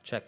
Check.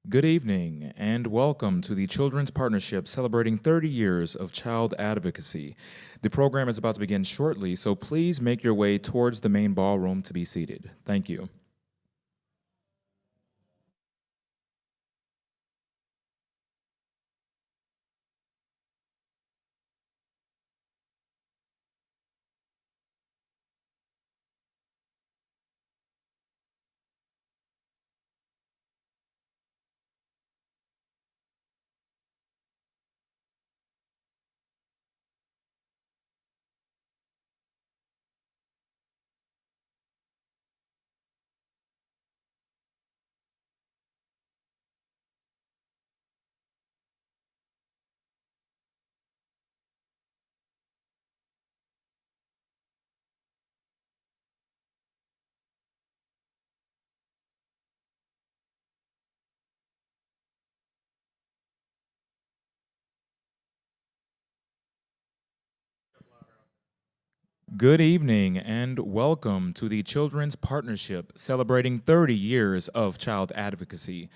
Good evening, and welcome to the Children's Partnership celebrating 30 years of child advocacy. The program is about to begin shortly, so please make your way towards the main ballroom to be seated. Thank you. Good evening, and welcome to the Children's Partnership celebrating 30 years of child advocacy.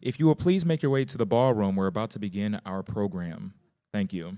If you will please make your way to the ballroom, we're about to begin our program. Thank you.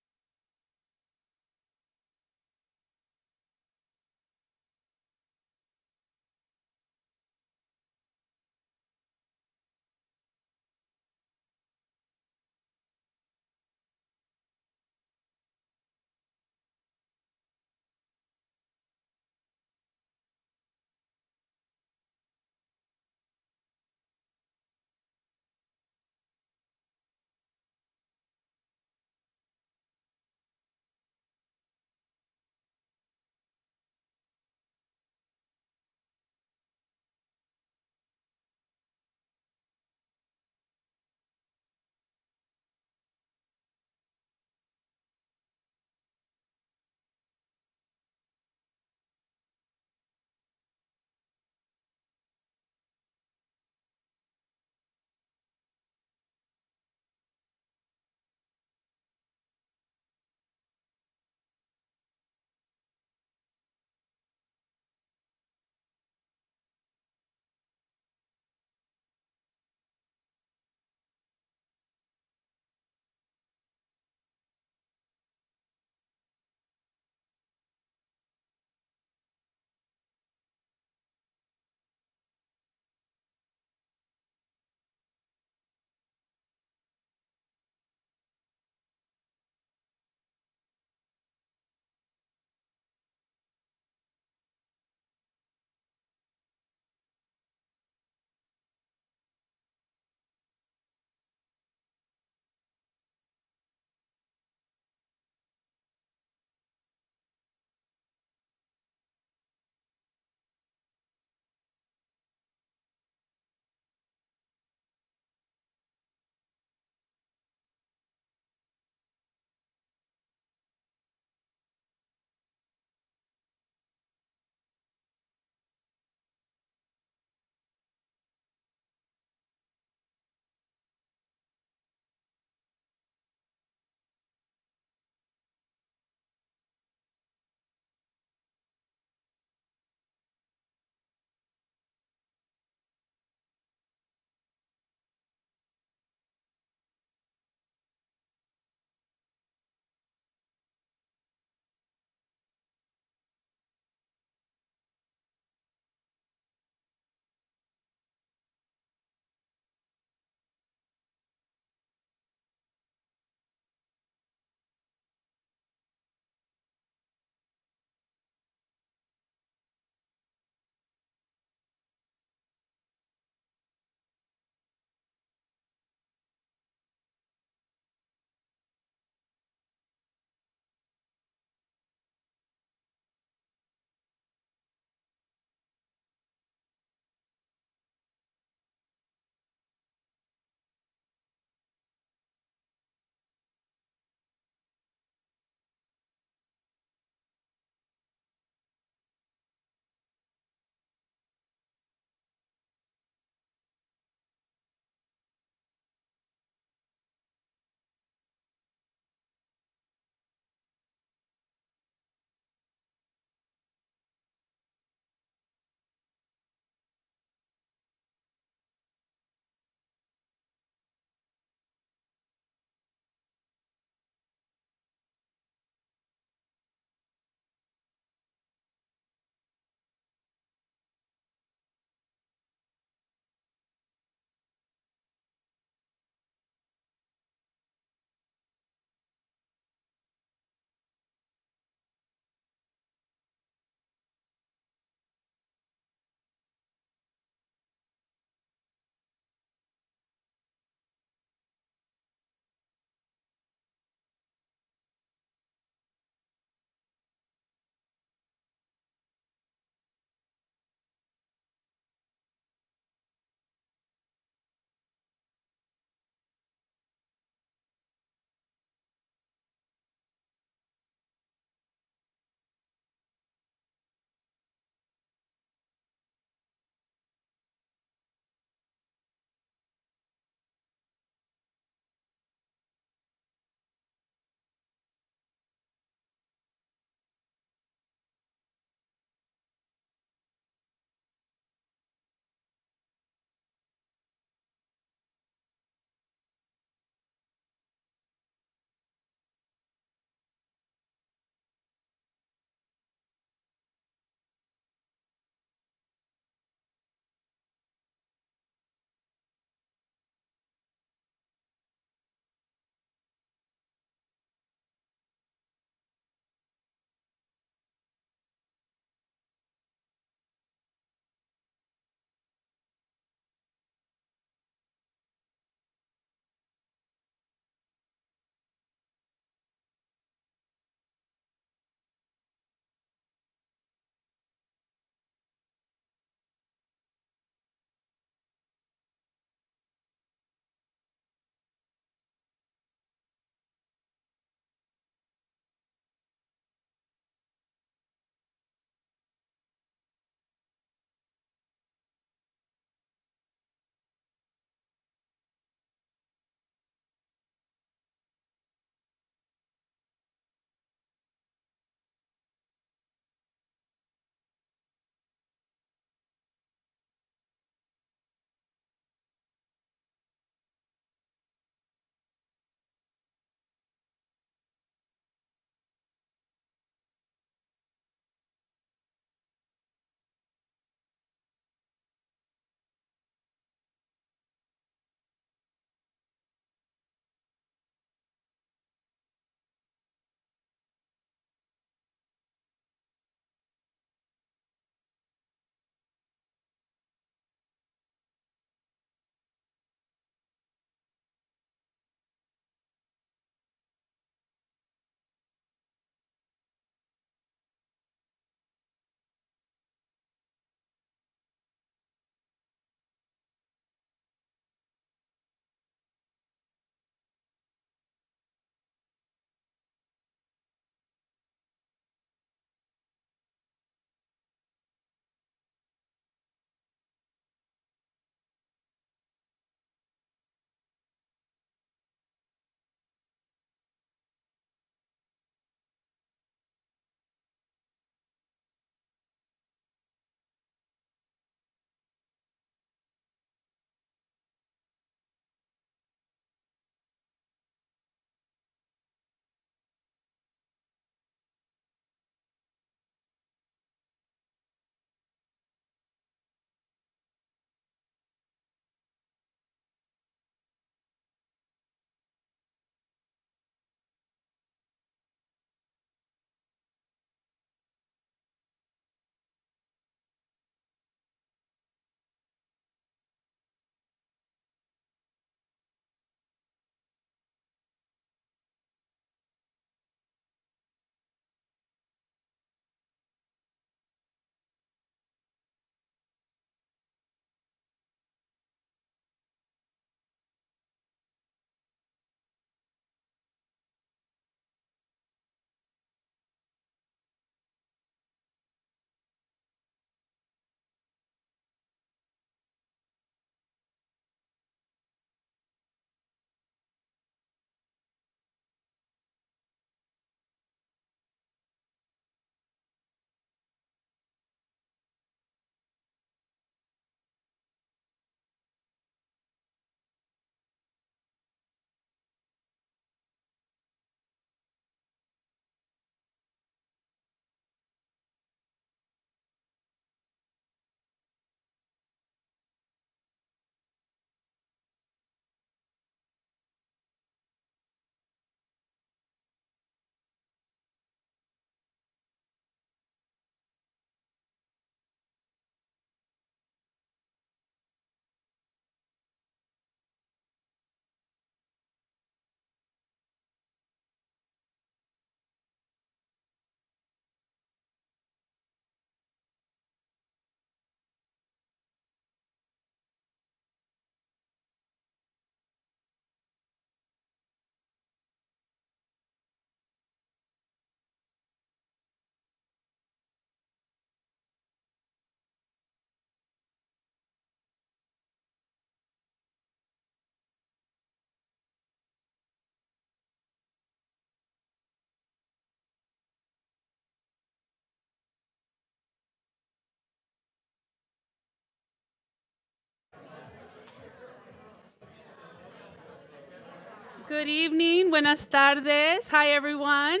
Good evening, buenas tardes. Hi, everyone.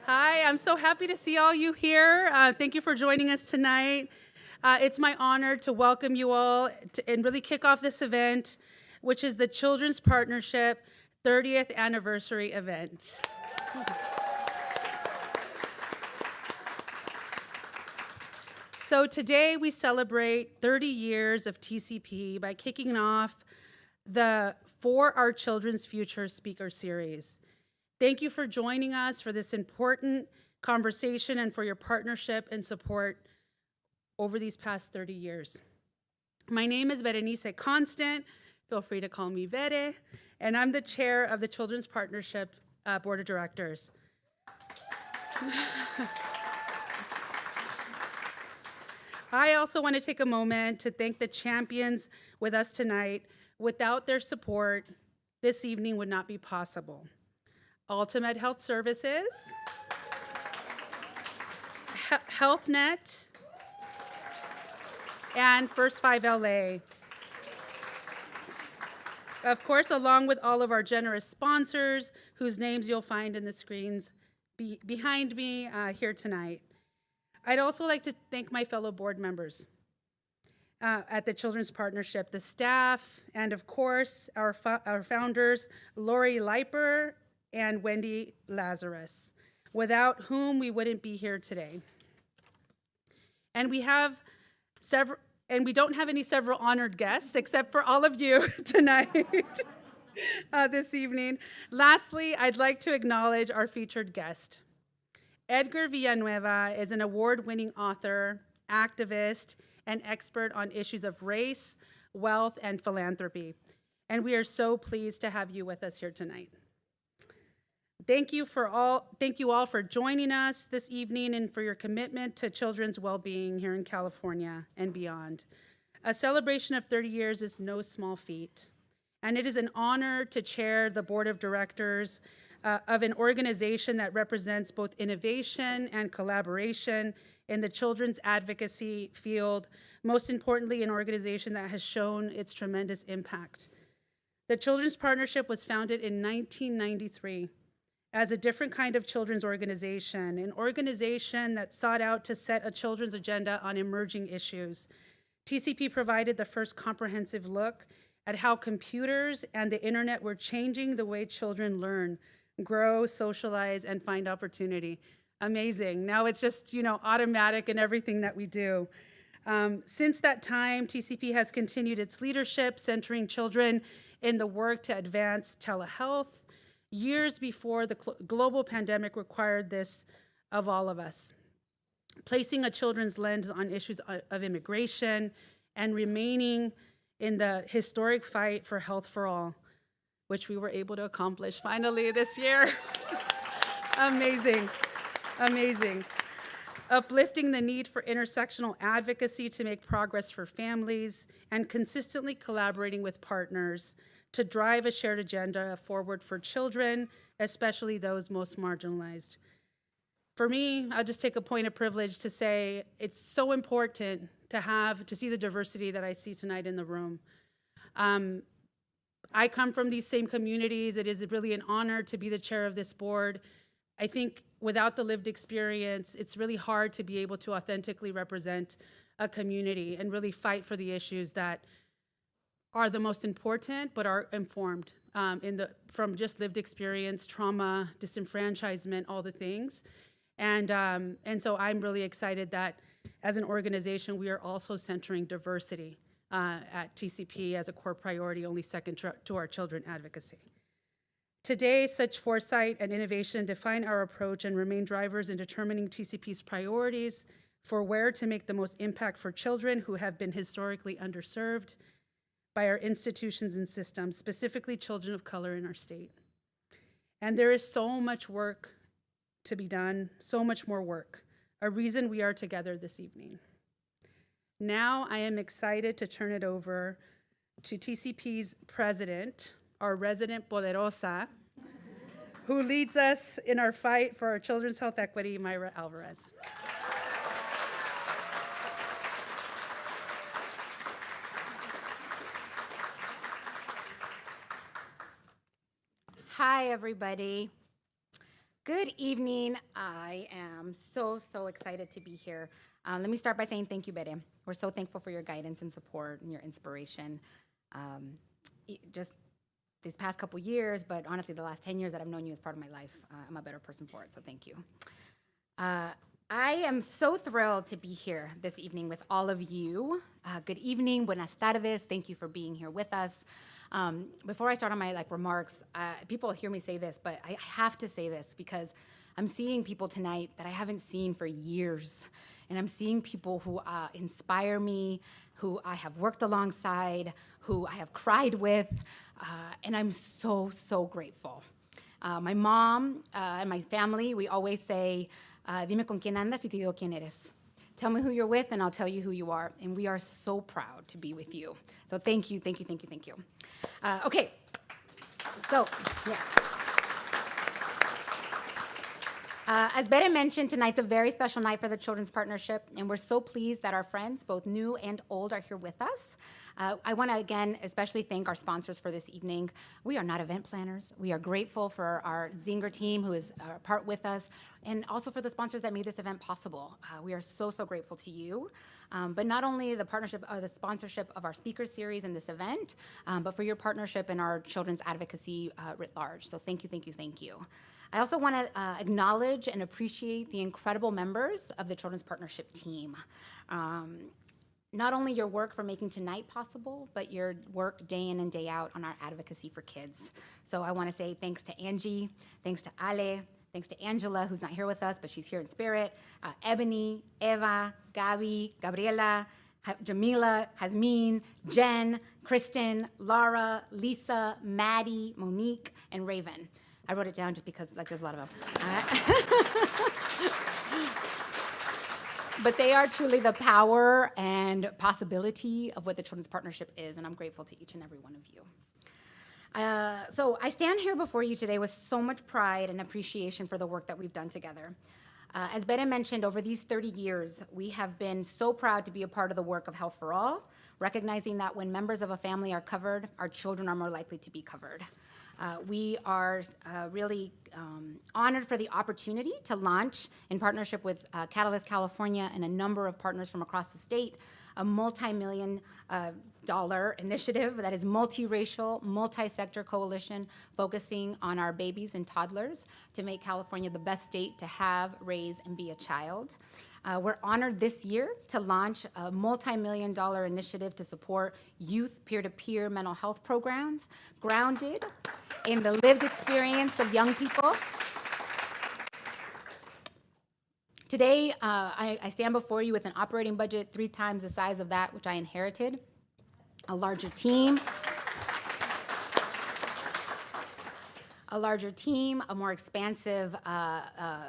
Hi, I'm so happy to see all you here. Thank you for joining us tonight. It's my honor to welcome you all and really kick off this event, which is the Children's Partnership 30th Anniversary event. So today we celebrate 30 years of TCP by kicking off the For Our Children's Future speaker series. Thank you for joining us for this important conversation and for your partnership and support over these past 30 years. My name is Berenice Constant. Feel free to call me Vere, and I'm the chair of the Children's Partnership Board of Directors. I also want to take a moment to thank the champions with us tonight. Without their support, this evening would not be possible. Ultimate Health Services, HealthNet, and First 5 LA. Of course, along with all of our generous sponsors, whose names you'll find in the screens behind me here tonight. I'd also like to thank my fellow board members at the Children's Partnership, the staff, and of course, our founders, Lori Leiper and Wendy Lazarus, without whom we wouldn't be here today. And we don't have any several honored guests, except for all of you tonight, this evening. Lastly, I'd like to acknowledge our featured guest. Edgar Villanueva is an award-winning author, activist, and expert on issues of race, wealth, and philanthropy. And we are so pleased to have you with us here tonight. Thank you all for joining us this evening and for your commitment to children's well-being here in California and beyond. A celebration of 30 years is no small feat, and it is an honor to chair the board of directors of an organization that represents both innovation and collaboration in the children's advocacy field, most importantly, an organization that has shown its tremendous impact. The Children's Partnership was founded in 1993 as a different kind of children's organization, an organization that sought out to set a children's agenda on emerging issues. TCP provided the first comprehensive look at how computers and the internet were changing the way children learn, grow, socialize, and find opportunity. Amazing. Now it's just, automatic in everything that we do. Since that time, TCP has continued its leadership, centering children in the work to advance telehealth, years before the global pandemic required this of all of us. Placing a children's lens on issues of immigration and remaining in the historic fight for health for all, which we were able to accomplish finally this year. Amazing, amazing. Uplifting the need for intersectional advocacy to make progress for families, and consistently collaborating with partners to drive a shared agenda forward for children, especially those most marginalized. For me, I'll just take a point of privilege to say it's so important to see the diversity that I see tonight in the room. I come from these same communities. It is really an honor to be the chair of this board. I think without the lived experience, it's really hard to be able to authentically represent a community and really fight for the issues that are the most important, but are informed from just lived experience, trauma, disenfranchisement, all the things. And so I'm really excited that as an organization, we are also centering diversity at TCP as a core priority, only second to our children advocacy. Today, such foresight and innovation define our approach and remain drivers in determining TCP's priorities for where to make the most impact for children who have been historically underserved by our institutions and systems, specifically children of color in our state. And there is so much work to be done, so much more work, a reason we are together this evening. Now I am excited to turn it over to TCP's president, our resident Poderosa, who leads us in our fight for our children's health equity, Mayra Alvarez. Hi, everybody. Good evening. I am so excited to be here. Let me start by saying thank you, Bere. We're so thankful for your guidance and support and your inspiration. Just these past couple years, but honestly, the last 10 years that I've known you as part of my life, I'm a better person for it, so thank you. I am so thrilled to be here this evening with all of you. Good evening, buenas tardes. Thank you for being here with us. Before I start on my remarks, people hear me say this, but I have to say this because I'm seeing people tonight that I haven't seen for years. And I'm seeing people who inspire me, who I have worked alongside, who I have cried with, and I'm so grateful. My mom and my family, we always say, dime con quién andas y te digo quién eres. Tell me who you're with and I'll tell you who you are. And we are so proud to be with you. So thank you. Okay, so yes. As Bere mentioned, tonight's a very special night for the Children's Partnership, and we're so pleased that our friends, both new and old, are here with us. I want to, again, especially thank our sponsors for this evening. We are not event planners. We are grateful for our Zinger team who is part with us, and also for the sponsors that made this event possible. We are so grateful to you. But not only the partnership or the sponsorship of our speaker series and this event, but for your partnership in our children's advocacy writ large. So thank you. I also want to acknowledge and appreciate the incredible members of the Children's Partnership team. Not only your work for making tonight possible, but your work day in and day out on our advocacy for kids. So I want to say thanks to Angie, thanks to Ale, thanks to Angela, who's not here with us, but she's here in spirit, Ebony, Eva, Gabi, Gabriela, Jamila, Hasmin, Jen, Kristen, Lara, Lisa, Maddie, Monique, and Raven. I wrote it down just because there's a lot of them. But they are truly the power and possibility of what the Children's Partnership is, and I'm grateful to each and every one of you. So I stand here before you today with so much pride and appreciation for the work that we've done together. As Bere mentioned, over these 30 years, we have been so proud to be a part of the work of Health for All, recognizing that when members of a family are covered, our children are more likely to be covered. We are really honored for the opportunity to launch, in partnership with Catalyst California and a number of partners from across the state, a multi-million dollar initiative that is multiracial, multi-sector coalition focusing on our babies and toddlers to make California the best state to have, raise, and be a child. We're honored this year to launch a multi-million dollar initiative to support youth peer-to-peer mental health programs grounded in the lived experience of young people. Today, I stand before you with an operating budget 3 times the size of that which I inherited, a larger team, a more expansive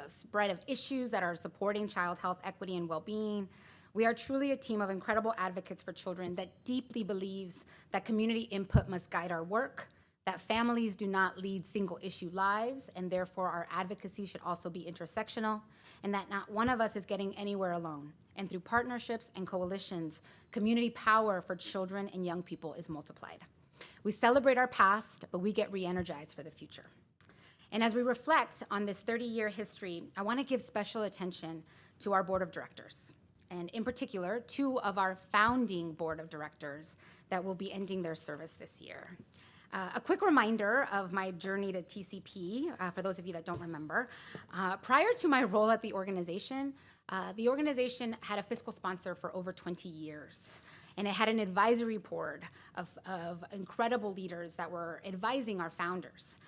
spread of issues that are supporting child health, equity, and well-being. We are truly a team of incredible advocates for children that deeply believes that community input must guide our work, that families do not lead single-issue lives, and therefore our advocacy should also be intersectional, and that not one of us is getting anywhere alone. And through partnerships and coalitions, community power for children and young people is multiplied. We celebrate our past, but we get re-energized for the future. And as we reflect on this 30-year history, I want to give special attention to our board of directors, and in particular, 2 of our founding board of directors that will be ending their service this year. A quick reminder of my journey to TCP, for those of you that don't remember. Prior to my role at the organization had a fiscal sponsor for over 20 years. And it had an advisory board of incredible leaders that were advising our founders.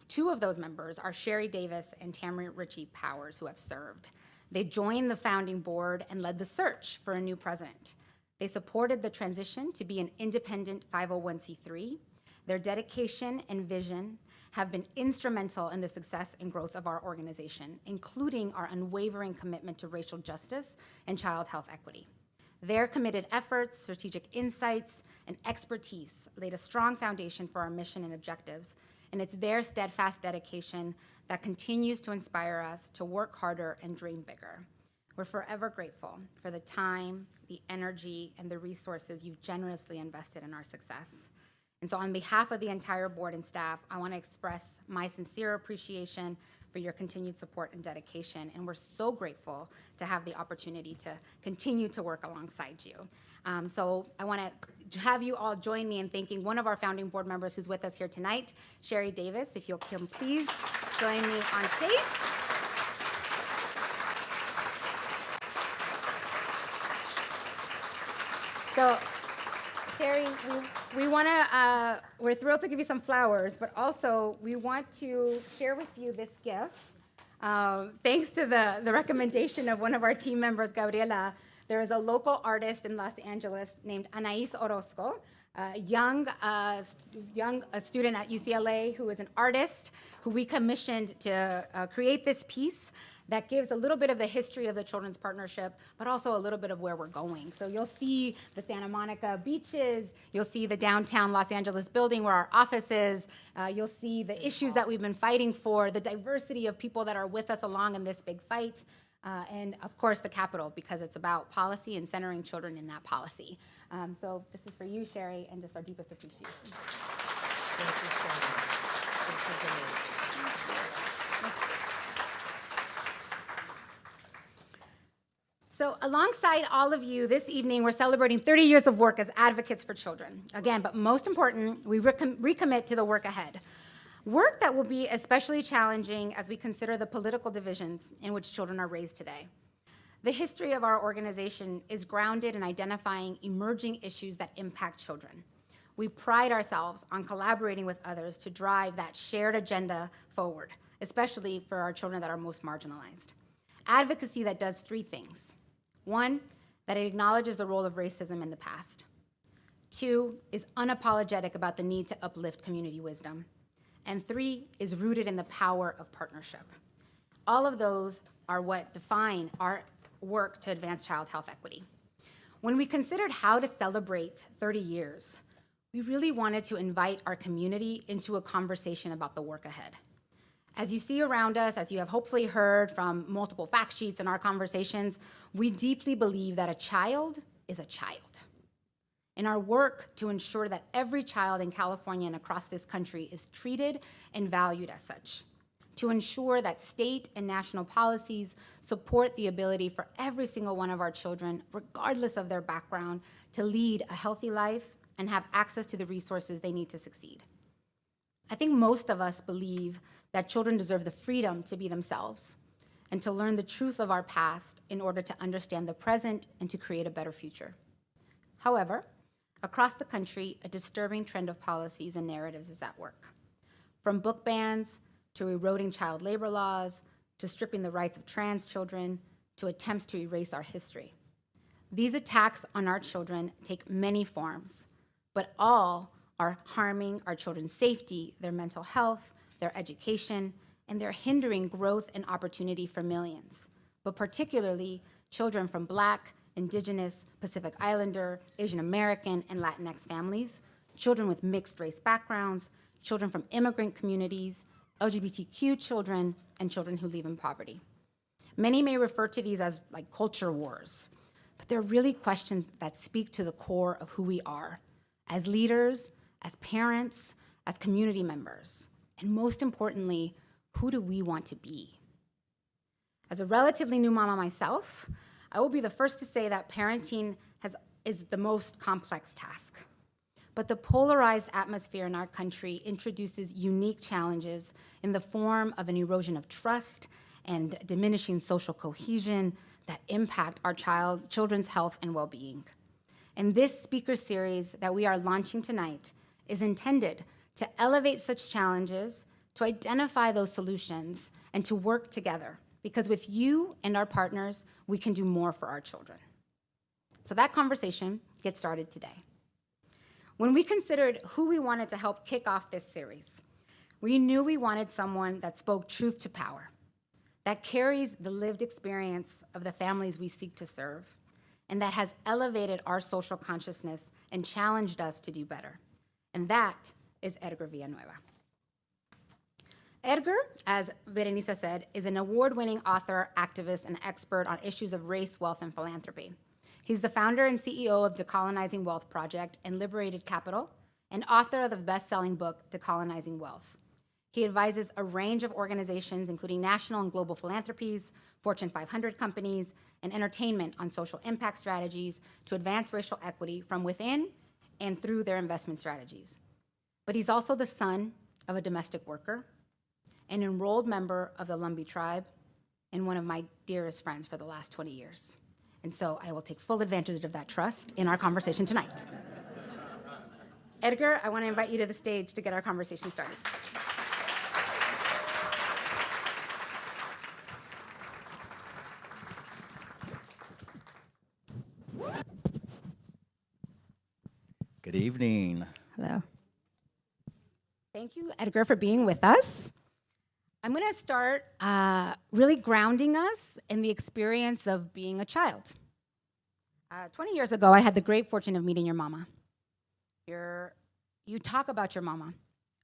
2 of those members are Sherry Davis and Tamara Ritchie Powers, who have served. They joined the founding board and led the search for a new president. They supported the transition to be an independent 501c3. Their dedication and vision have been instrumental in the success and growth of our organization, including our unwavering commitment to racial justice and child health equity. Their committed efforts, strategic insights, and expertise laid a strong foundation for our mission and objectives, and it's their steadfast dedication that continues to inspire us to work harder and dream bigger. We're forever grateful for the time, the energy, and the resources you've generously invested in our success. And so on behalf of the entire board and staff, I want to express my sincere appreciation for your continued support and dedication. And we're so grateful to have the opportunity to continue to work alongside you. So I want to have you all join me in thanking one of our founding board members who's with us here tonight, Sherry Davis. If you'll come please join me on stage. So, Sherry, we're thrilled to give you some flowers, but also we want to share with you this gift. Thanks to the recommendation of one of our team members, Gabriela, there is a local artist in Los Angeles named Anais Orozco, a young student at UCLA who is an artist who we commissioned to create this piece that gives a little bit of the history of the Children's Partnership, but also a little bit of where we're going. So you'll see the Santa Monica beaches, you'll see the downtown Los Angeles building where our office is, you'll see the issues that we've been fighting for, the diversity of people that are with us along in this big fight, and of course the Capitol, because it's about policy and centering children in that policy. So this is for you, Sherry, and just our deepest appreciation. Thank you so much. This is amazing. So alongside all of you this evening, we're celebrating 30 years of work as advocates for children. Again, but most important, we recommit to the work ahead. Work that will be especially challenging as we consider the political divisions in which children are raised today. The history of our organization is grounded in identifying emerging issues that impact children. We pride ourselves on collaborating with others to drive that shared agenda forward, especially for our children that are most marginalized. Advocacy that does three things. One, that it acknowledges the role of racism in the past. Two, is unapologetic about the need to uplift community wisdom. And three, is rooted in the power of partnership. All of those are what define our work to advance child health equity. When we considered how to celebrate 30 years, we really wanted to invite our community into a conversation about the work ahead. As you see around us, as you have hopefully heard from multiple fact sheets in our conversations, we deeply believe that a child is a child. In our work to ensure that every child in California and across this country is treated and valued as such, to ensure that state and national policies support the ability for every single one of our children, regardless of their background, to lead a healthy life and have access to the resources they need to succeed. I think most of us believe that children deserve the freedom to be themselves and to learn the truth of our past in order to understand the present and to create a better future. However, across the country, a disturbing trend of policies and narratives is at work. From book bans to eroding child labor laws, to stripping the rights of trans children, to attempts to erase our history. These attacks on our children take many forms, but all are harming our children's safety, their mental health, their education, and they're hindering growth and opportunity for millions, but particularly children from Black, Indigenous, Pacific Islander, Asian American, and Latinx families, children with mixed race backgrounds, children from immigrant communities, LGBTQ children, and children who live in poverty. Many may refer to these as like culture wars, but they're really questions that speak to the core of who we are as leaders, as parents, as community members, and most importantly, who do we want to be? As a relatively new mama myself, I will be the first to say that parenting is the most complex task. But the polarized atmosphere in our country introduces unique challenges in the form of an erosion of trust and diminishing social cohesion that impact our children's health and well-being. And this speaker series that we are launching tonight is intended to elevate such challenges, to identify those solutions, and to work together. Because with you and our partners, we can do more for our children. So that conversation gets started today. When we considered who we wanted to help kick off this series, we knew we wanted someone that spoke truth to power, that carries the lived experience of the families we seek to serve, and that has elevated our social consciousness and challenged us to do better. And that is Edgar Villanueva. Edgar, as Berenice said, is an award-winning author, activist, and expert on issues of race, wealth, and philanthropy. He's the founder and CEO of Decolonizing Wealth Project and Liberated Capital, and author of the best-selling book, Decolonizing Wealth. He advises a range of organizations, including national and global philanthropies, Fortune 500 companies, and entertainment on social impact strategies to advance racial equity from within and through their investment strategies. But he's also the son of a domestic worker, an enrolled member of the Lumbee tribe, and one of my dearest friends for the last 20 years. And so I will take full advantage of that trust in our conversation tonight. Edgar, I want to invite you to the stage to get our conversation started. Good evening. Hello. Thank you, Edgar, for being with us. I'm going to start really grounding us in the experience of being a child. 20 years ago, I had the great fortune of meeting your mama. You talk about your mama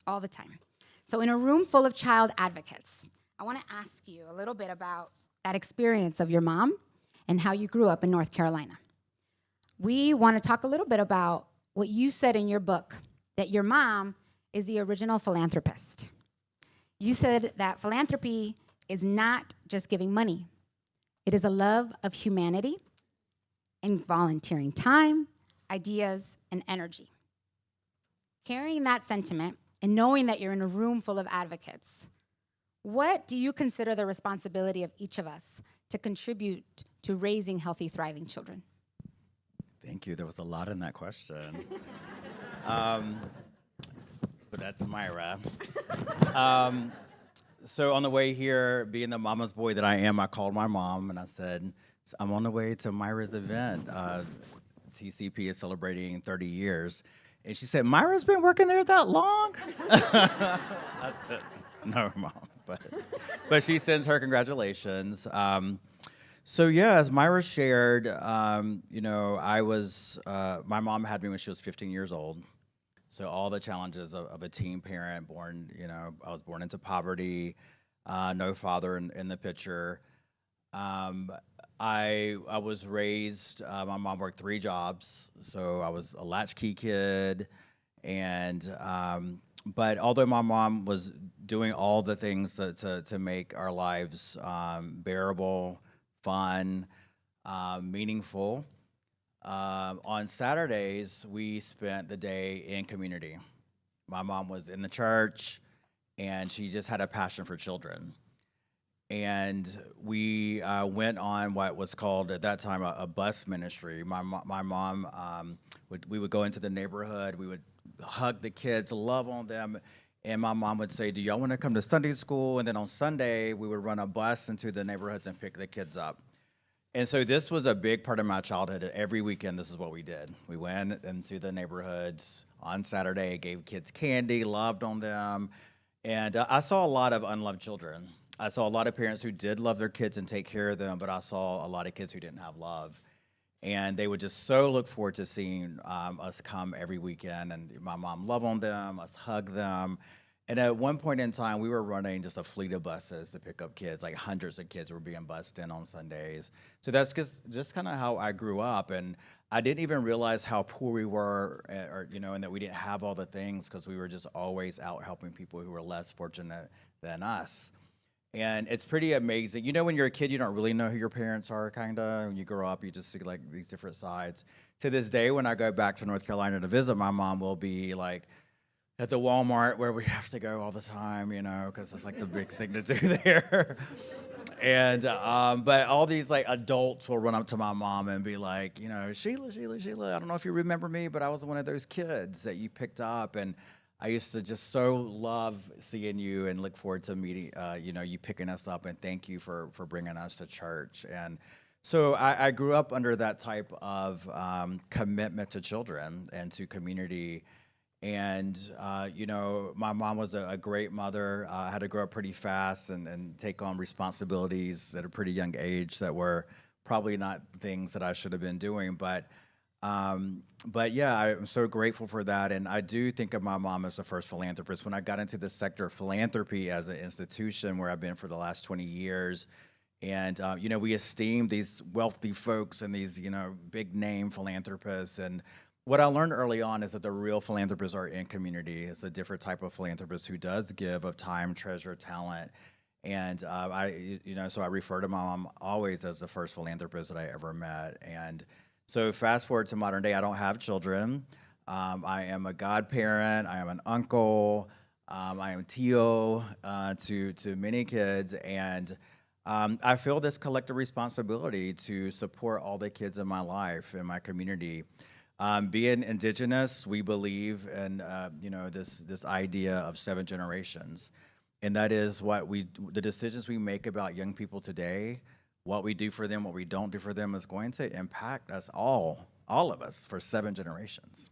all the time. So in a room full of child advocates, I want to ask you a little bit about that experience of your mom and how you grew up in North Carolina. We want to talk a little bit about what you said in your book, that your mom is the original philanthropist. You said that philanthropy is not just giving money. It is a love of humanity and volunteering time, ideas, and energy. Carrying that sentiment and knowing that you're in a room full of advocates, what do you consider the responsibility of each of us to contribute to raising healthy, thriving children? Thank you. There was a lot in that question. But that's Myra. So on the way here, being the mama's boy that I am, I called my mom and I said, I'm on the way to Myra's event. TCP is celebrating 30 years. And she said, Myra's been working there that long? I said, no, Mom. But she sends her congratulations. So yeah, as Myra shared, I was, my mom had me when she was 15 years old. So all the challenges of a teen parent born, I was born into poverty, no father in the picture. I was raised, my mom worked 3 jobs, so I was a latchkey kid. And, but although my mom was doing all the things to make our lives bearable, fun, meaningful, on Saturdays, we spent the day in community. My mom was in the church, and she just had a passion for children. And we went on what was called at that time a bus ministry. My mom, we would go into the neighborhood, we would hug the kids, love on them, and my mom would say, do y'all want to come to Sunday school? And then on Sunday, we would run a bus into the neighborhoods and pick the kids up. And so this was a big part of my childhood. Every weekend, this is what we did. We went into the neighborhoods on Saturday, gave kids candy, loved on them. And I saw a lot of unloved children. I saw a lot of parents who did love their kids and take care of them, but I saw a lot of kids who didn't have love. And they would just so look forward to seeing us come every weekend, and my mom love on them, us hug them. And at one point in time, we were running just a fleet of buses to pick up kids, like hundreds of kids were being bussed in on Sundays. So that's just kind of how I grew up. And I didn't even realize how poor we were, and that we didn't have all the things because we were just always out helping people who were less fortunate than us. And it's pretty amazing. When you're a kid, you don't really know who your parents are, kind of. When you grow up, you just see, like, these different sides. To this day, when I go back to North Carolina to visit, my mom will be, like, at the Walmart where we have to go all the time, because it's, like, the big thing to do there. And, but all these, like, adults will run up to my mom and be like, Sheila, I don't know if you remember me, but I was one of those kids that you picked up. And I used to just so love seeing you and look forward to meeting, you picking us up, and thank you for bringing us to church. And so I grew up under that type of commitment to children and to community. And, my mom was a great mother. I had to grow up pretty fast and take on responsibilities at a pretty young age that were probably not things that I should have been doing. But yeah, I'm so grateful for that. And I do think of my mom as the first philanthropist. When I got into the sector of philanthropy as an institution where I've been for the last 20 years, and, we esteem these wealthy folks and these, big name philanthropists. And What I learned early on is that the real philanthropists are in community. It's a different type of philanthropist who does give of time, treasure, talent. And so I refer to my mom always as the first philanthropist that I ever met. And so fast forward to modern day, I don't have children. I am a godparent. I am an uncle. I am Tio to many kids. And I feel this collective responsibility to support all the kids in my life, in my community. Being indigenous, we believe in this idea of 7 generations, and that is the decisions we make about young people today, what we do for them, what we don't do for them, is going to impact us all of us for 7 generations.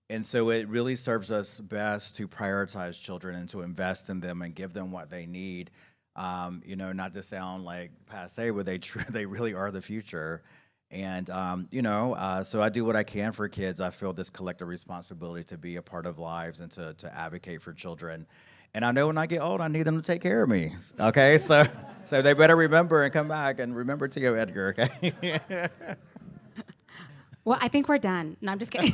And so it really serves us best to prioritize children and to invest in them and give them what they need. Not to sound like passe, but they really are the future. And, so I do what I can for kids. I feel this collective responsibility to be a part of lives and to advocate for children. And I know when I get old, I need them to take care of me, okay? So they better remember and come back and remember Tio Edgar, okay? Well, I think we're done. No, I'm just kidding.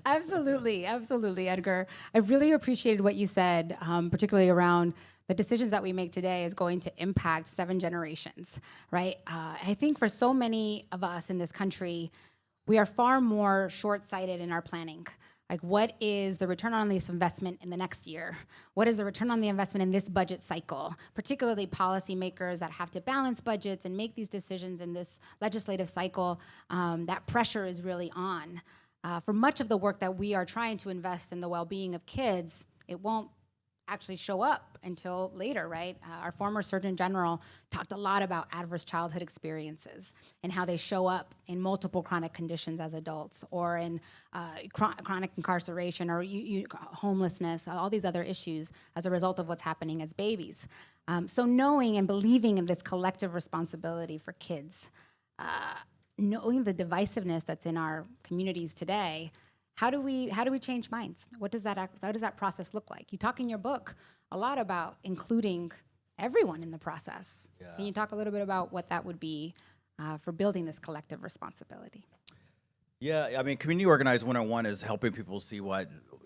Absolutely, Edgar. I really appreciated what you said, particularly around the decisions that we make today is going to impact 7 generations, right? I think for so many of us in this country, we are far more short-sighted in our planning. Like, what is the return on this investment in the next year? What is the return on the investment in this budget cycle? Particularly policymakers that have to balance budgets and make these decisions in this legislative cycle, that pressure is really on. For much of the work that we are trying to invest in the well-being of kids, it won't actually show up until later, right? Our former Surgeon General talked a lot about adverse childhood experiences and how they show up in multiple chronic conditions as adults, or in chronic incarceration, or homelessness, all these other issues as a result of what's happening as babies. So knowing and believing in this collective responsibility for kids, knowing the divisiveness that's in our communities today, how do we change minds? How does that process look like? You talk in your book a lot about including everyone in the process. Yeah. Can you talk a little bit about what that would be for building this collective responsibility? Yeah, I mean, Community Organized 101 is helping people see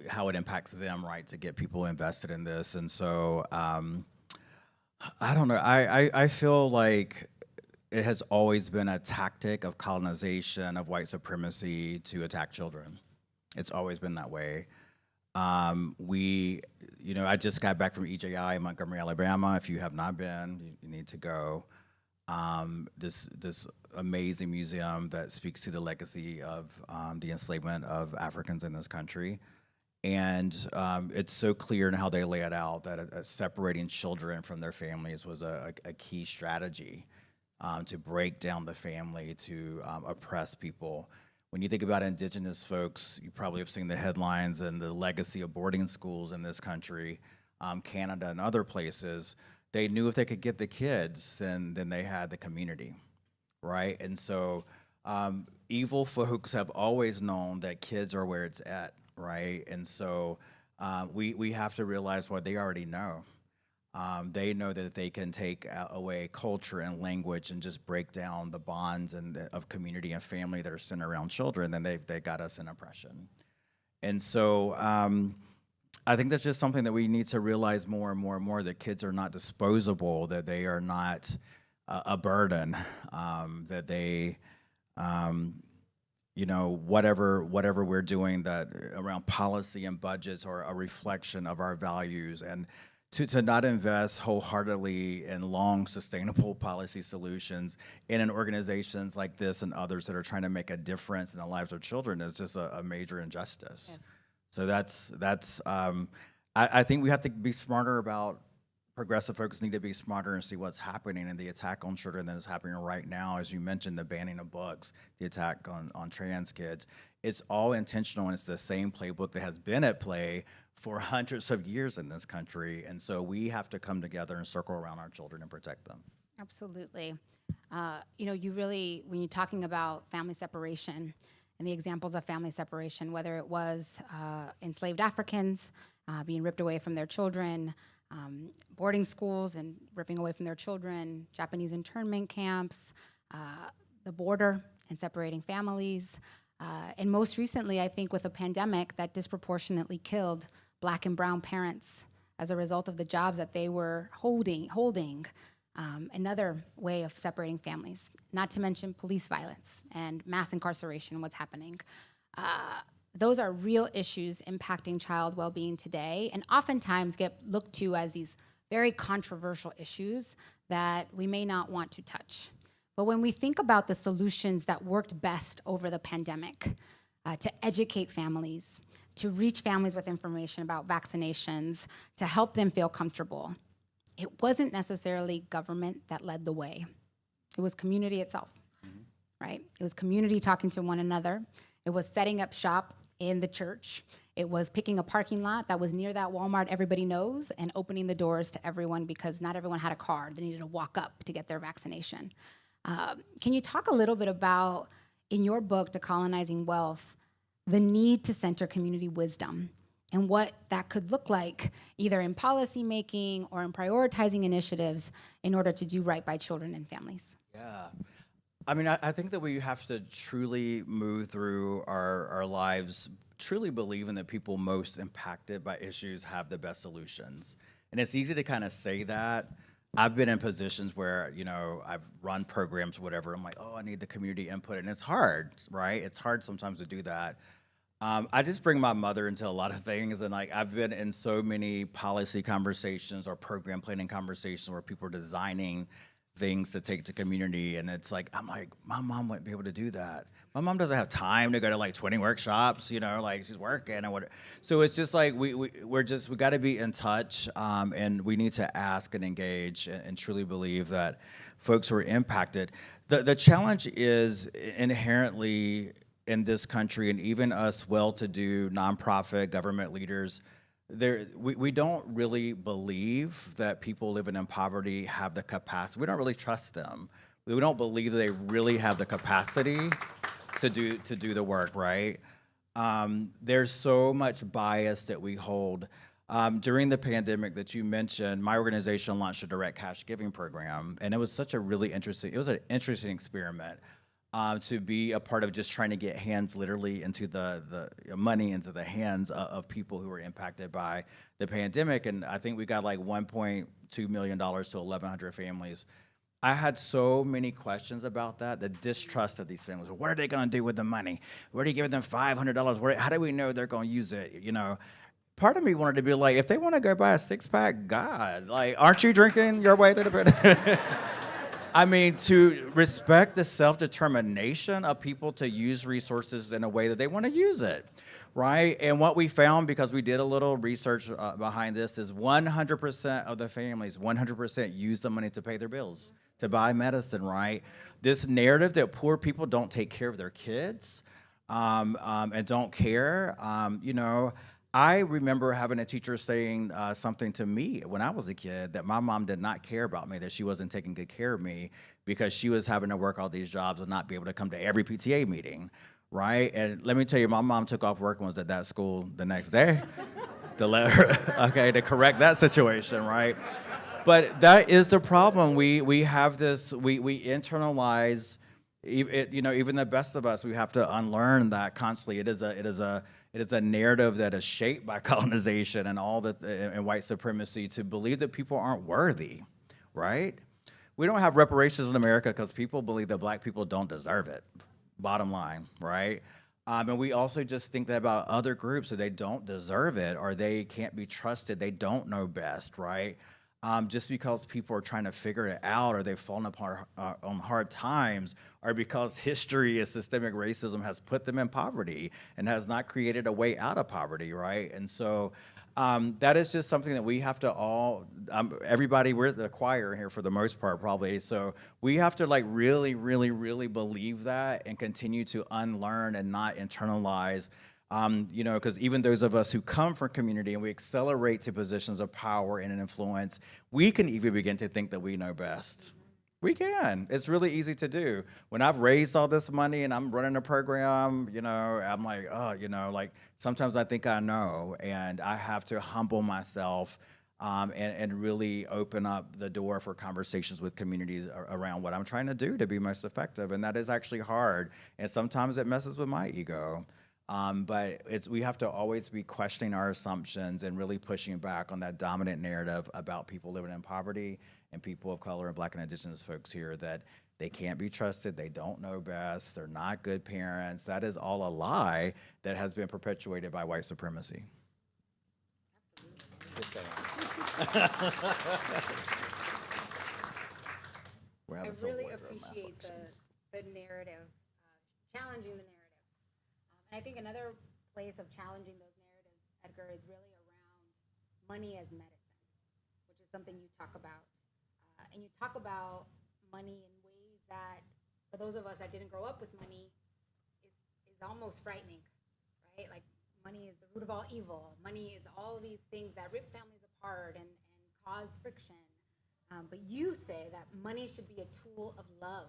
how it impacts them, right, to get people invested in this. And so, I don't know, I feel like it has always been a tactic of colonization, of white supremacy to attack children. It's always been that way. I just got back from EJI in Montgomery, Alabama. If you have not been, you need to go. This amazing museum that speaks to the legacy of the enslavement of Africans in this country. And it's so clear in how they lay it out that separating children from their families was a key strategy to break down the family, to oppress people. When you think about indigenous folks, you probably have seen the headlines and the legacy of boarding schools in this country, Canada and other places. They knew if they could get the kids, then they had the community, right? And so evil folks have always known that kids are where it's at, right? And so we have to realize what they already know. They know that they can take away culture and language and just break down the bonds of community and family that are centered around children, then they got us in oppression. And so I think that's just something that we need to realize more and more and more, that kids are not disposable, that they are not a burden, that they, whatever we're doing that around policy and budgets are a reflection of our values, and to not invest wholeheartedly in long, sustainable policy solutions in organizations like this and others that are trying to make a difference in the lives of children is just a major injustice. Yes. So that's I think we have to be smarter about, progressive folks need to be smarter and see what's happening, and the attack on children that is happening right now, as you mentioned, the banning of books, the attack on trans kids. It's all intentional, and it's the same playbook that has been at play for hundreds of years in this country. And so we have to come together and circle around our children and protect them. Absolutely. You really, when you're talking about family separation and the examples of family separation, whether it was enslaved Africans being ripped away from their children, boarding schools and ripping away from their children, Japanese internment camps, the border and separating families, And most recently, I think with a pandemic that disproportionately killed Black and brown parents as a result of the jobs that they were holding, another way of separating families, not to mention police violence and mass incarceration, what's happening. Those are real issues impacting child well-being today, and oftentimes get looked to as these very controversial issues that we may not want to touch. But when we think about the solutions that worked best over the pandemic, to educate families, to reach families with information about vaccinations, to help them feel comfortable, it wasn't necessarily government that led the way. It was community itself, right? It was community talking to one another. It was setting up shop in the church. It was picking a parking lot that was near that Walmart everybody knows and opening the doors to everyone because not everyone had a car. They needed to walk up to get their vaccination. Can you talk a little bit about, in your book, Decolonizing Wealth, the need to center community wisdom and what that could look like either in policy making or in prioritizing initiatives in order to do right by children and families? Yeah. I mean, I think that we have to truly move through our lives, truly believing that people most impacted by issues have the best solutions. And it's easy to kind of say that. I've been in positions where, you know, I've run programs, whatever. I'm like, oh, I need the community input. And it's hard, right? It's hard sometimes to do that. I just bring my mother into a lot of things. And like, I've been in so many policy conversations or program planning conversations where people are designing things to take to community, and it's like, I'm like, my mom wouldn't be able to do that. My mom doesn't have time to go to like 20 workshops, you know, like she's working and what. So it's just like we got to be in touch, and we need to ask and engage and truly believe that folks who are impacted. The challenge is inherently in this country, and even us well-to-do nonprofit government leaders, we don't really believe that people living in poverty have the capacity. We don't really trust them. We don't believe they really have the capacity to do the work, right? There's so much bias that we hold. During the pandemic that you mentioned, my organization launched a direct cash giving program, and it was such a really interesting, it was an interesting experiment. To be a part of just trying to get hands literally into the money into the hands of people who were impacted by the pandemic. And I think we got like $1.2 million to 1,100 families. I had so many questions about that, the distrust of these families. What are they gonna do with the money? Where are you giving them $500? How do we know they're gonna use it? You know, part of me wanted to be like, if they wanna go buy a six-pack, God, like, aren't you drinking your way through the pandemic? I mean, to respect the self-determination of people to use resources in a way that they want to use it, right? And what we found, because we did a little research behind this, is 100% of the families, 100% use the money to pay their bills, to buy medicine, right? This narrative that poor people don't take care of their kids and don't care, you know, I remember having a teacher saying something to me when I was a kid, that my mom did not care about me, that she wasn't taking good care of me because she was having to work all these jobs and not be able to come to every PTA meeting, right? And let me tell you, my mom took off work and was at that school the next day to let her, okay, to correct that situation, right? But that is the problem. We have this, we internalize, you know, even the best of us, we have to unlearn that constantly. It is a narrative that is shaped by colonization and all that, and white supremacy, to believe that people aren't worthy, right? We don't have reparations in America because people believe that black people don't deserve it, bottom line, right? And we also just think that about other groups, that they don't deserve it or they can't be trusted, they don't know best, right? Just because people are trying to figure it out, or they've fallen apart on hard times, or because history and systemic racism has put them in poverty and has not created a way out of poverty, right? And so that is just something that we have to all, everybody, we're the choir here for the most part probably, so we have to like really, really, really believe that and continue to unlearn and not internalize. You know, because even those of us who come from community and we accelerate to positions of power and influence, we can even begin to think that we know best. We can. It's really easy to do. When I've raised all this money and I'm running a program, you know, I'm like, oh, you know, like sometimes I think I know, and I have to humble myself and really open up the door for conversations with communities around what I'm trying to do to be most effective. And that is actually hard. And sometimes it messes with my ego. But we have to always be questioning our assumptions and really pushing back on that dominant narrative about people living in poverty and people of color and Black and Indigenous folks here, that they can't be trusted, they don't know best, they're not good parents. That is all a lie that has been perpetuated by white supremacy. Just saying. We're I having some really wardrobe appreciate malfunctions. the narrative, challenging the narratives. And I think another place of challenging those narratives, Edgar, is really around money as medicine, which is something you talk about. And you talk about money in ways that, for those of us that didn't grow up with money, is almost frightening, right? Like, money is the root of all evil. Money is all these things that rip families apart and cause friction. But you say that money should be a tool of love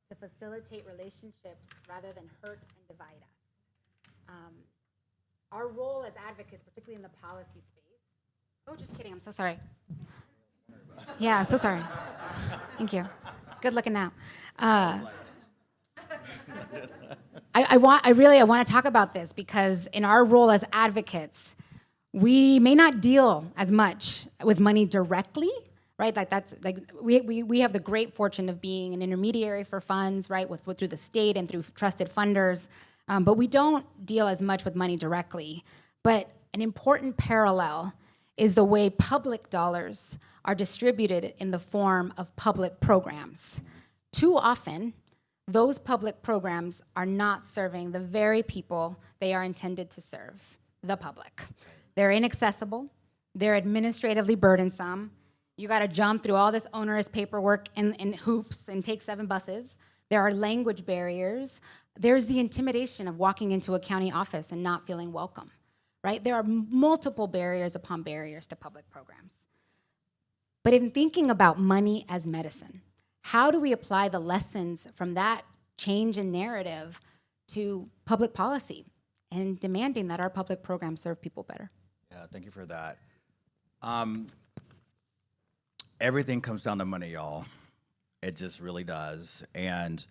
to facilitate relationships rather than hurt and divide us. Our role as advocates, particularly in the policy space. Oh, just kidding. I'm so sorry. Yeah, so sorry. Thank you. Good looking now. I want to talk about this because in our role as advocates, we may not deal as much with money directly, right? Like that's like we have the great fortune of being an intermediary for funds, right? Through the state and through trusted funders, but we don't deal as much with money directly. But an important parallel is the way public dollars are distributed in the form of public programs. Too often, those public programs are not serving the very people they are intended to serve, the public. They're inaccessible, they're administratively burdensome, you gotta jump through all this onerous paperwork and hoops and take 7 buses. There are language barriers. There's the intimidation of walking into a county office and not feeling welcome, right? There are multiple barriers upon barriers to public programs. But in thinking about money as medicine, how do we apply the lessons from that change in narrative to public policy and demanding that our public programs serve people better? Yeah, thank you for that. Everything comes down to money, y'all. It just really does. And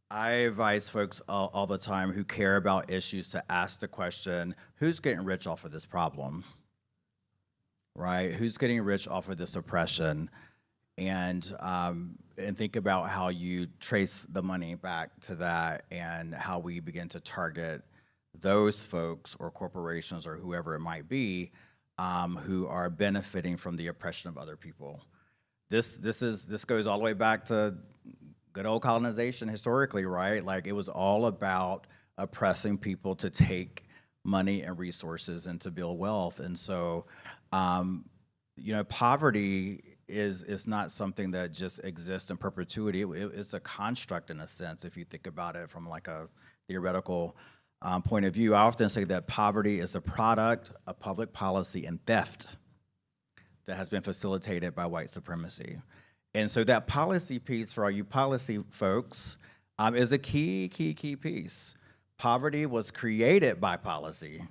I advise folks all the time who care about issues to ask the question, who's getting rich off of this problem? Right? Who's getting rich off of this oppression? And think about how you trace the money back to that and how we begin to target those folks or corporations or whoever it might be who are benefiting from the oppression of other people. This goes all the way back to good old colonization historically, right? Like it was all about oppressing people to take money and resources and to build wealth. And so, poverty is not something that just exists in perpetuity. It's a construct in a sense, if you think about it from like a theoretical point of view. I often say that poverty is the product of public policy and theft that has been facilitated by white supremacy. And so that policy piece for all you policy folks is a key piece. Poverty was created by policy,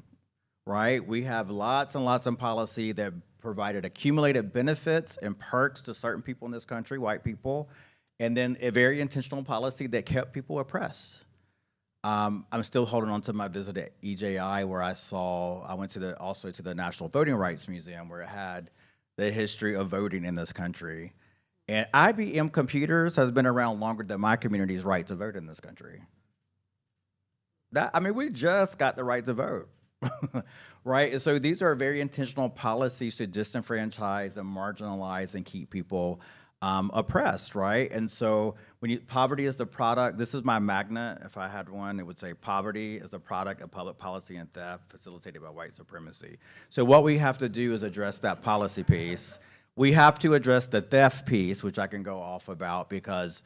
right? We have lots and lots of policy that provided accumulated benefits and perks to certain people in this country, white people, and then a very intentional policy that kept people oppressed. I'm still holding on to my visit at EJI where I went to also to the National Voting Rights Museum where it had the history of voting in this country. And IBM Computers has been around longer than my community's right to vote in this country. We just got the right to vote, right? And so these are very intentional policies to disenfranchise and marginalize and keep people oppressed, right? And so poverty is the product, this is my magnet, if I had one, it would say poverty is the product of public policy and theft facilitated by white supremacy. So what we have to do is address that policy piece. We have to address the theft piece, which I can go off about because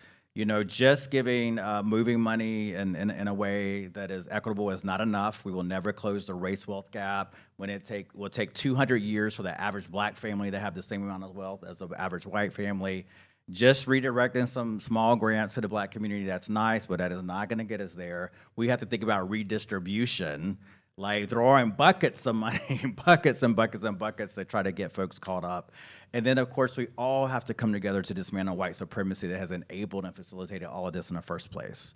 just giving, moving money in a way that is equitable is not enough. We will never close the race wealth gap when it will take 200 years for the average black family to have the same amount of wealth as the average white family. Just redirecting some small grants to the black community, that's nice, but that is not gonna get us there. We have to think about redistribution like throwing buckets of money, buckets and buckets and buckets to try to get folks caught up. And then, of course, we all have to come together to dismantle white supremacy that has enabled and facilitated all of this in the first place.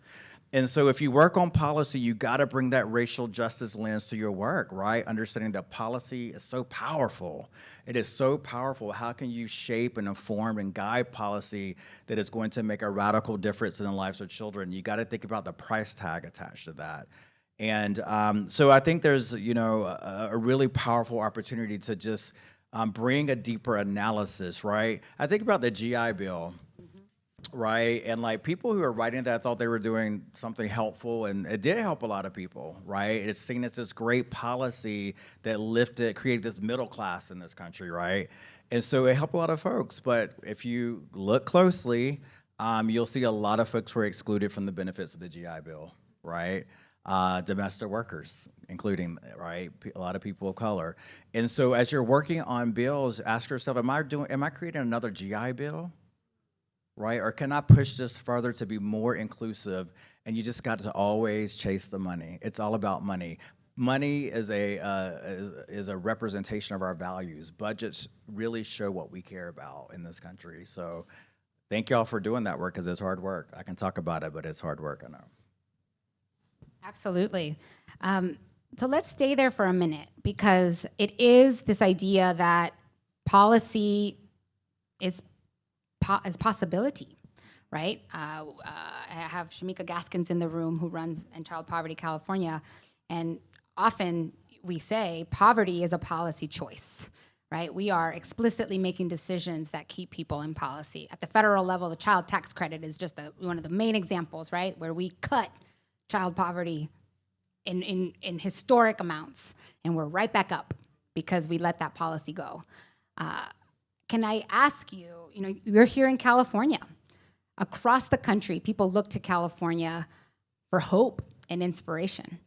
And so if you work on policy, you got to bring that racial justice lens to your work, right? Understanding that policy is so powerful. It is so powerful. How can you shape and inform and guide policy that is going to make a radical difference in the lives of children? You got to think about the price tag attached to that. And so I think there's, a really powerful opportunity to just bring a deeper analysis, right? I think about the GI Bill. Right, and like people who are writing that thought they were doing something helpful, and it did help a lot of people, right? It's seen as this great policy that created this middle class in this country, right? And so it helped a lot of folks, but if you look closely, you'll see a lot of folks were excluded from the benefits of the GI Bill, right? Domestic workers, including, right, a lot of people of color. And so as you're working on bills, ask yourself, am I creating another GI Bill? Right? Or can I push this further to be more inclusive? And you just got to always chase the money. It's all about money. Money is a representation of our values. Budgets really show what we care about in this country. So thank y'all for doing that work, because it's hard work. I can talk about it, but it's hard work, I know. Absolutely. So let's stay there for a minute, because it is this idea that policy is possibility, right? I have Shamika Gaskins in the room who runs End Child Poverty California, and often we say poverty is a policy choice, right? We are explicitly making decisions that keep people in policy. At the federal level, the child tax credit is just one of the main examples, right? Where we cut child poverty in historic amounts, and we're right back up because we let that policy go. Can I ask you, you're here in California. Across the country, people look to California for hope and inspiration.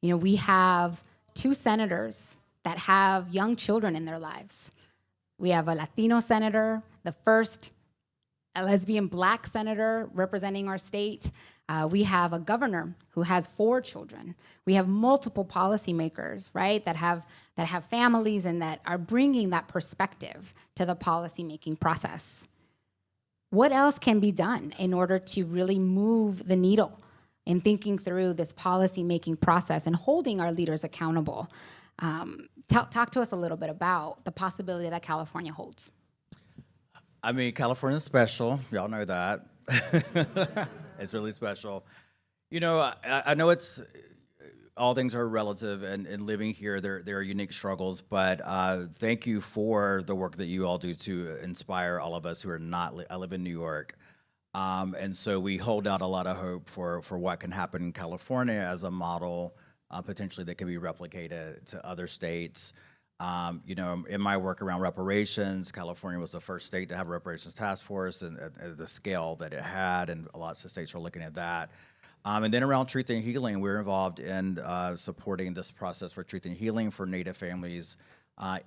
We have 2 senators that have young children in their lives. We have a Latino senator, the first a lesbian Black senator representing our state. We have a governor who has 4 children. We have multiple policymakers, right, that have families and that are bringing that perspective to the policymaking process. What else can be done in order to really move the needle in thinking through this policymaking process and holding our leaders accountable? Talk to us a little bit about the possibility that California holds. I mean, California's special. Y'all know that. It's really special. I know it's all things are relative, and living here, there are unique struggles. But thank you for the work that you all do to inspire all of us who are not. I live in New York, and so we hold out a lot of hope for what can happen in California as a model, potentially that can be replicated to other states. In my work around reparations, California was the first state to have a reparations task force, and the scale that it had, and lots of states are looking at that. And then around Truth and Healing, we're involved in supporting this process for Truth and Healing for Native families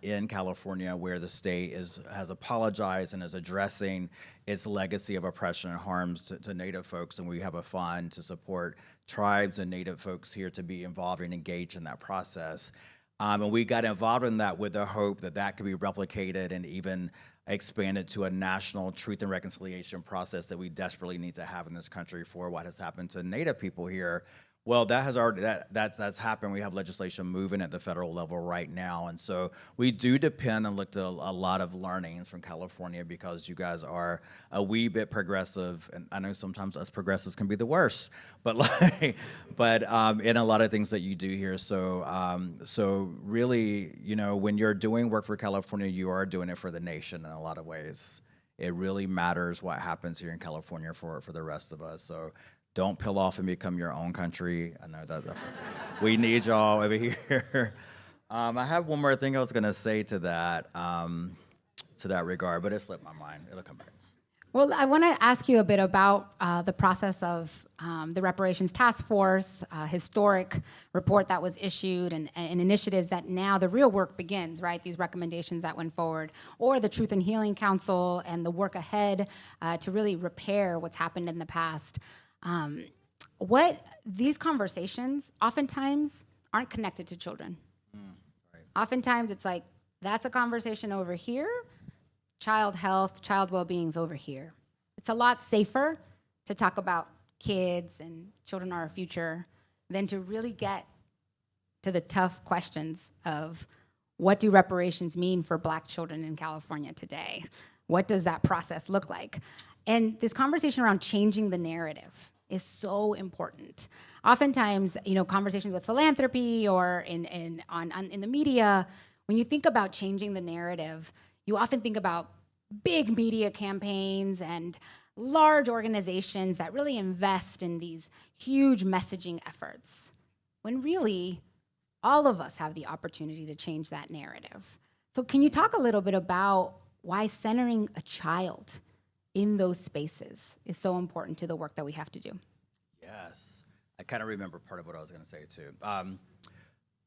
in California, where the state has apologized and is addressing its legacy of oppression and harms to Native folks. And we have a fund to support tribes and Native folks here to be involved and engaged in that process. And we got involved in that with the hope that that could be replicated and even expanded to a national truth and reconciliation process that we desperately need to have in this country for what has happened to Native people here. Well, that has already that's happened. We have legislation moving at the federal level right now, and so we do depend and look to a lot of learnings from California, because you guys are a wee bit progressive, and I know sometimes us progressives can be the worst, but in a lot of things that you do here. So really, when you're doing work for California, you are doing it for the nation in a lot of ways. It really matters what happens here in California for the rest of us. So don't peel off and become your own country. I know that we need y'all over here. I have one more thing I was gonna say to that regard, but it slipped my mind. It'll come back. Well, I want to ask you a bit about the process of the Reparations Task Force, historic report that was issued, and initiatives that now the real work begins, right? These recommendations that went forward, or the Truth and Healing Council and the work ahead to really repair what's happened in the past. What these conversations oftentimes aren't connected to children. Oftentimes it's like, that's a conversation over here, child health, child well-being's over here. It's a lot safer to talk about kids and children are our future than to really get to the tough questions of what do reparations mean for Black children in California today? What does that process look like? And this conversation around changing the narrative is so important. Oftentimes, conversations with philanthropy or in the media, when you think about changing the narrative, you often think about big media campaigns and large organizations that really invest in these huge messaging efforts, when really all of us have the opportunity to change that narrative. So can you talk a little bit about why centering a child in those spaces is so important to the work that we have to do? Yes. I kind of remember part of what I was going to say, too.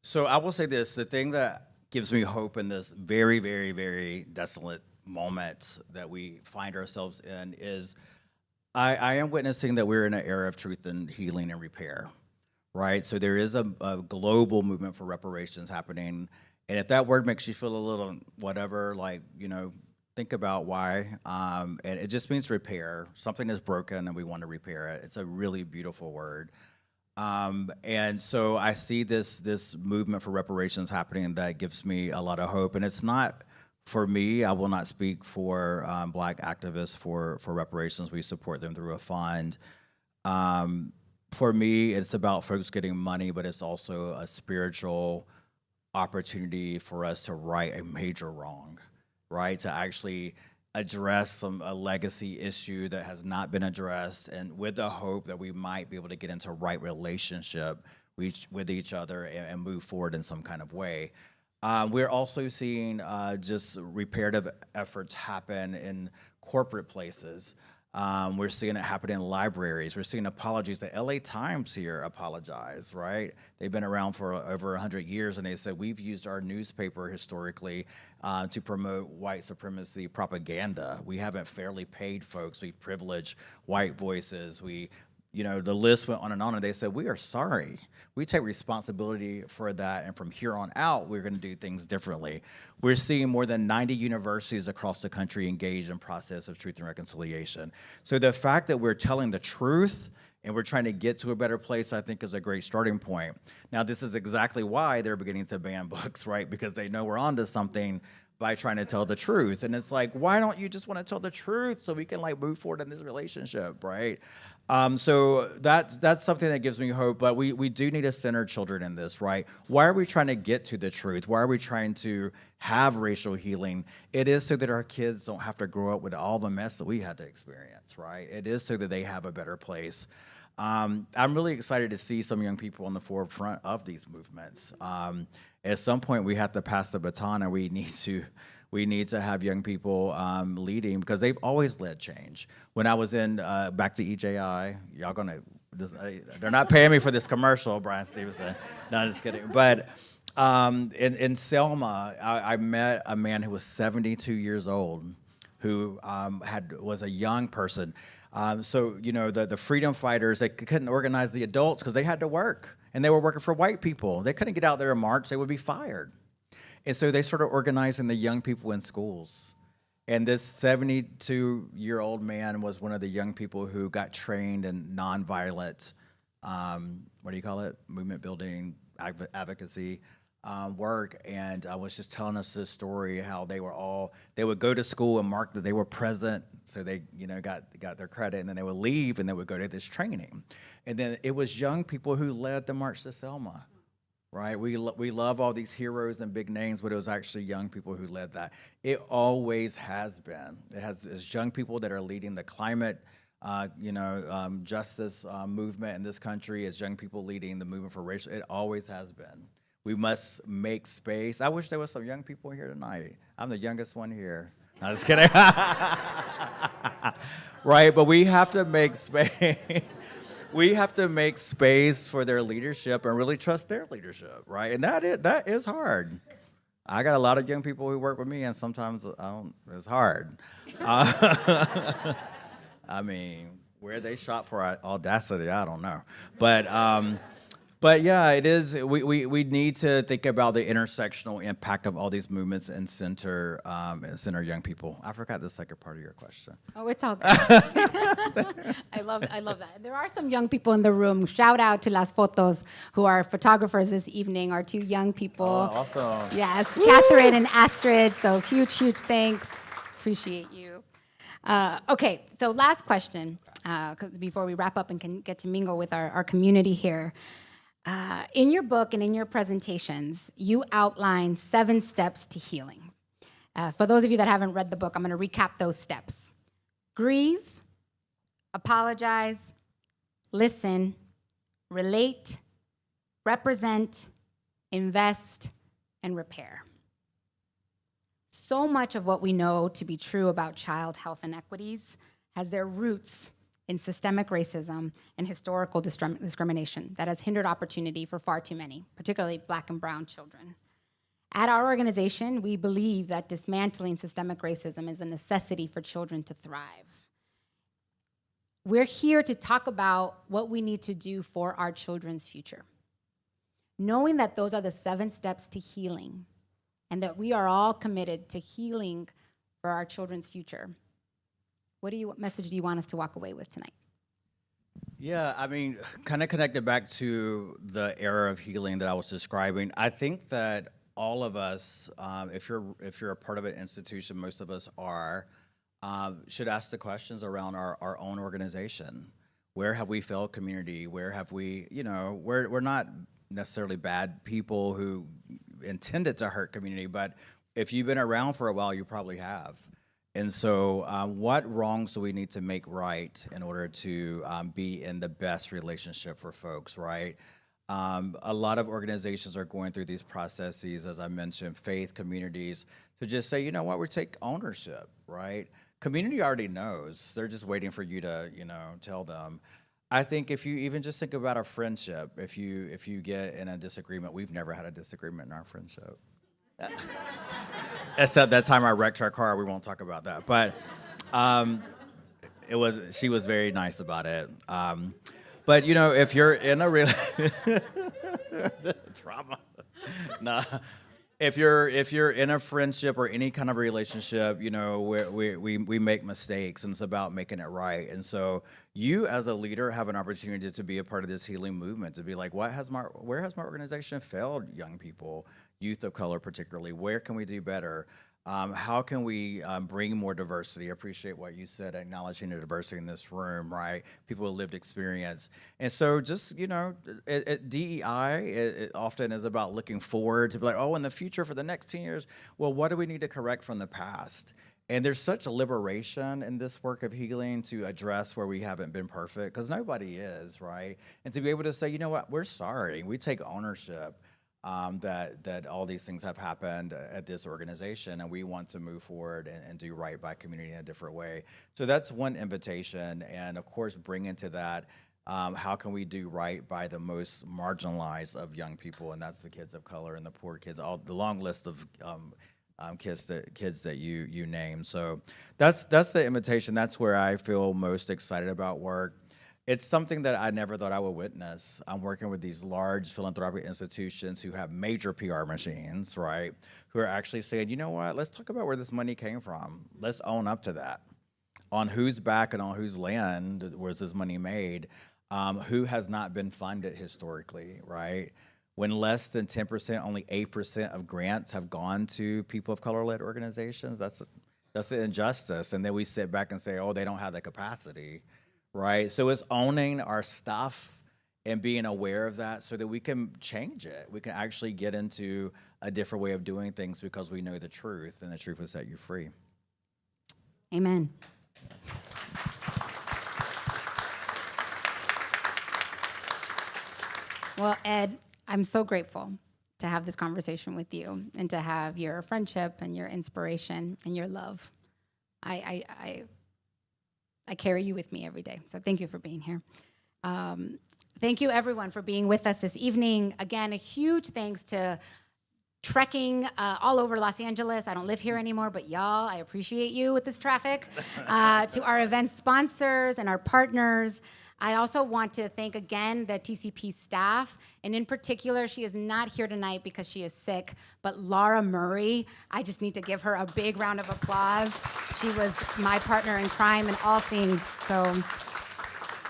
So I will say this. The thing that gives me hope in this very, very, very desolate moment that we find ourselves in is I am witnessing that we're in an era of truth and healing and repair, right? So there is a global movement for reparations happening. And if that word makes you feel a little whatever, think about why. And it just means repair. Something is broken and we want to repair it. It's a really beautiful word. And so I see this movement for reparations happening that gives me a lot of hope. And it's not for me. I will not speak for Black activists for reparations. We support them through a fund. For me, it's about folks getting money, but it's also a spiritual opportunity for us to right a major wrong, right? To actually address a legacy issue that has not been addressed, and with the hope that we might be able to get into right relationship with each other and move forward in some kind of way. We're also seeing just reparative efforts happen in corporate places. We're seeing it happen in libraries. We're seeing apologies. The LA Times here apologized, right? They've been around for over 100 years, and they said, we've used our newspaper historically to promote white supremacy propaganda. We haven't fairly paid folks. We've privileged white voices. The list went on, and they said, we are sorry. We take responsibility for that, and from here on out, we're gonna do things differently. We're seeing more than 90 universities across the country engage in process of truth and reconciliation. So the fact that we're telling the truth and we're trying to get to a better place, I think, is a great starting point. Now, this is exactly why they're beginning to ban books, right? Because they know we're onto something by trying to tell the truth. And it's like, why don't you just want to tell the truth so we can move forward in this relationship, right? So that's something that gives me hope, but we do need to center children in this, right? Why are we trying to get to the truth? Why are we trying to have racial healing? It is so that our kids don't have to grow up with all the mess that we had to experience, right? It is so that they have a better place. I'm really excited to see some young people on the forefront of these movements. At some point, we have to pass the baton, and we need to have young people leading, because they've always led change. When I was in back to EJI, they're not paying me for this commercial, Brian Stevenson. No, just kidding. But in Selma, I met a man who was 72 years old, who was a young person. So the freedom fighters, they couldn't organize the adults because they had to work, and they were working for white people. They couldn't get out there and march; they would be fired. And so they started organizing the young people in schools. And this 72-year-old man was one of the young people who got trained in nonviolent, movement building, advocacy work. And I was just telling us this story, how they would go to school and mark that they were present, so they got their credit, and then they would leave and they would go to this training. And then it was young people who led the March to Selma. Right, we love all these heroes and big names, but it was actually young people who led that. It always has been. It's young people that are leading the climate, justice movement in this country. It's young people leading the movement for racial. It always has been. We must make space. I wish there was some young people here tonight. I'm the youngest one here. No, just kidding. Right, but we have to make space. We have to make space for their leadership and really trust their leadership, right? And that is hard. I got a lot of young people who work with me, and sometimes it's hard. I mean, where they shot for audacity, I don't know. But But yeah, it is. We need to think about the intersectional impact of all these movements and center young people. I forgot the second part of your question. Oh, it's all good. I love that. There are some young people in the room. Shout out to Las Fotos, who are photographers this evening, our two young people. Awesome. Yes, Catherine and Astrid. So huge thanks. Appreciate you. Okay, so last question, 'cause before we wrap up and can get to mingle with our community here. In your book and in your presentations, you outline 7 steps to healing. For those of you that haven't read the book, I'm going to recap those steps. Grieve, apologize, listen, relate, represent, invest, and repair. So much of what we know to be true about child health inequities has their roots in systemic racism and historical discrimination that has hindered opportunity for far too many, particularly Black and brown children. At our organization, we believe that dismantling systemic racism is a necessity for children to thrive. We're here to talk about what we need to do for our children's future. Knowing that those are the 7 steps to healing and that we are all committed to healing for our children's future, what message do you want us to walk away with tonight? Yeah, I mean, kind of connected back to the era of healing that I was describing. I think that all of us, if you're a part of an institution, most of us are, should ask the questions around our own organization. Where have we failed community? Where have we, we're not necessarily bad people who intended to hurt community, but if you've been around for a while, you probably have. And so what wrongs do we need to make right in order to be in the best relationship for folks, right? A lot of organizations are going through these processes, as I mentioned, faith communities, to just say, you know what, we take ownership, right? Community already knows. They're just waiting for you to, tell them. I think if you even just think about a friendship, if you get in a disagreement, we've never had a disagreement in our friendship. Except that time I wrecked her car, we won't talk about that. But she was very nice about it. But if you're in a real trauma, nah. If you're in a friendship or any kind of relationship, we make mistakes, and it's about making it right. And so you as a leader have an opportunity to be a part of this healing movement, to be like, where has my organization failed young people, youth of color particularly? Where can we do better? How can we bring more diversity? I appreciate what you said, acknowledging the diversity in this room, right? People with lived experience. And so just, DEI, it often is about looking forward to be like, in the future for the next 10 years, well, what do we need to correct from the past? And there's such a liberation in this work of healing to address where we haven't been perfect, because nobody is, right? And to be able to say, you know what, we're sorry. We take ownership. That all these things have happened at this organization, and we want to move forward and do right by community in a different way. So that's one invitation, and of course, bring into that, how can we do right by the most marginalized of young people, and that's the kids of color and the poor kids, all the long list of kids that you name. So that's the invitation. That's where I feel most excited about work. It's something that I never thought I would witness. I'm working with these large philanthropic institutions who have major PR machines, right? Who are actually saying, you know what, let's talk about where this money came from. Let's own up to that. On whose back and on whose land was this money made? Who has not been funded historically, right? When less than 10%, only 8% of grants have gone to people of color-led organizations, that's the injustice. And then we sit back and say, they don't have the capacity. Right, so it's owning our stuff and being aware of that so that we can change it. We can actually get into a different way of doing things because we know the truth, and the truth will set you free. Amen. Well, Ed, I'm so grateful to have this conversation with you and to have your friendship and your inspiration and your love. I carry you with me every day. So thank you for being here. Thank you, everyone, for being with us this evening. Again, a huge thanks to trekking all over Los Angeles. I don't live here anymore, but y'all, I appreciate you with this traffic. To our event sponsors and our partners. I also want to thank again the TCP staff, and in particular, she is not here tonight because she is sick, but Laura Murray, I just need to give her a big round of applause. She was my partner in crime in all things. So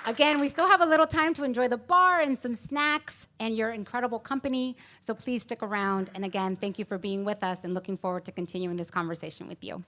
again, we still have a little time to enjoy the bar and some snacks and your incredible company, so please stick around. And again, thank you for being with us and looking forward to continuing this conversation with you.